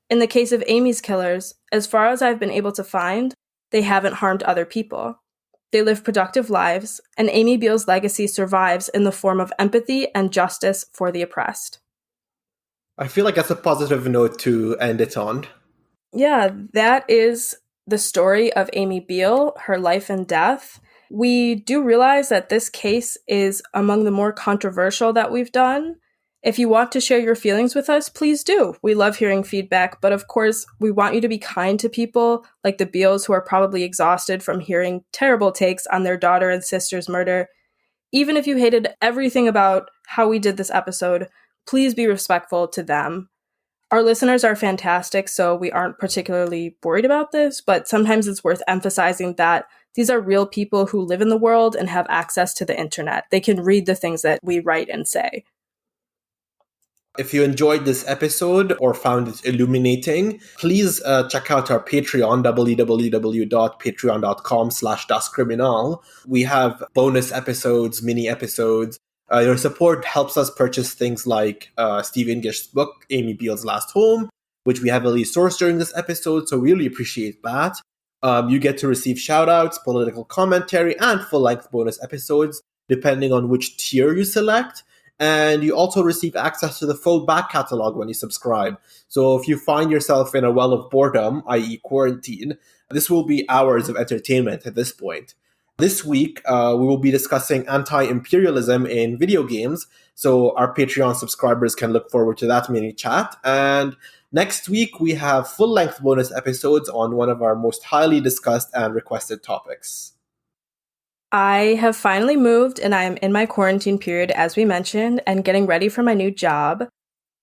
In the case of Amy's killers, as far as I've been able to find, they haven't harmed other people. They live productive lives, and Amy Biehl's legacy survives in the form of empathy and justice for the oppressed. I feel like that's a positive note to end it on. Yeah, that is the story of Amy Biehl, her life and death. We do realize that this case is among the more controversial that we've done. If you want to share your feelings with us, please do. We love hearing feedback, but of course, we want you to be kind to people like the Biehls who are probably exhausted from hearing terrible takes on their daughter and sister's murder. Even if you hated everything about how we did this episode, please be respectful to them. Our listeners are fantastic, so we aren't particularly worried about this, but sometimes it's worth emphasizing that these are real people who live in the world and have access to the internet. They can read the things that we write and say. If you enjoyed this episode or found it illuminating, please check out our Patreon, www.patreon.com/dascriminal. We have bonus episodes, mini episodes. Your support helps us purchase things like Steve English's book, Amy Biehl's Last Home, which we heavily sourced during this episode, so we really appreciate that. You get to receive shoutouts, political commentary, and full-length bonus episodes, depending on which tier you select. And you also receive access to the full back catalog when you subscribe. So if you find yourself in a well of boredom, i.e. quarantine, this will be hours of entertainment at this point. This week, we will be discussing anti-imperialism in video games, so our Patreon subscribers can look forward to that mini chat. And next week, we have full-length bonus episodes on one of our most highly discussed and requested topics. I have finally moved and I am in my quarantine period, as we mentioned, and getting ready for my new job.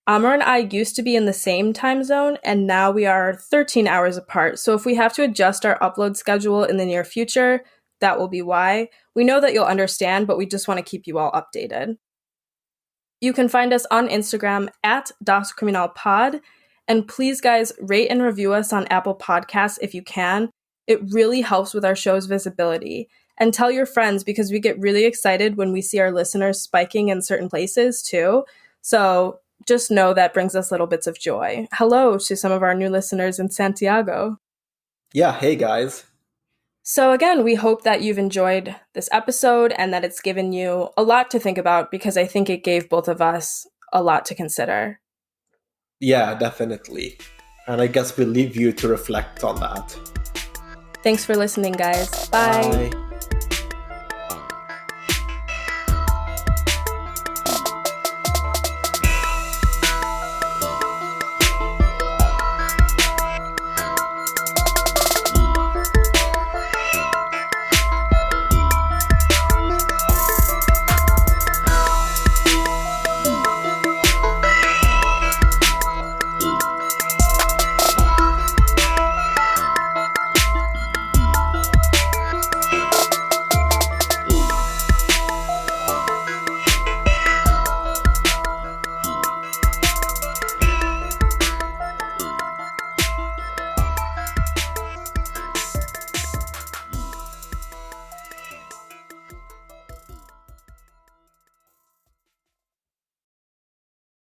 Amr and I used to be in the same time zone, and now we are 13 hours apart. So if we have to adjust our upload schedule in the near future, that will be why. We know that you'll understand, but we just want to keep you all updated. You can find us on Instagram at DasCriminalPod, and please, guys, rate and review us on Apple Podcasts if you can. It really helps with our show's visibility. And tell your friends, because we get really excited when we see our listeners spiking in certain places too. So just know that brings us little bits of joy. Hello to some of our new listeners in Santiago. Yeah, hey guys. So again, we hope that you've enjoyed this episode and that it's given you a lot to think about, because I think it gave both of us a lot to consider. Yeah, definitely. And I guess we'll leave you to reflect on that. Thanks for listening, guys. Bye. Bye.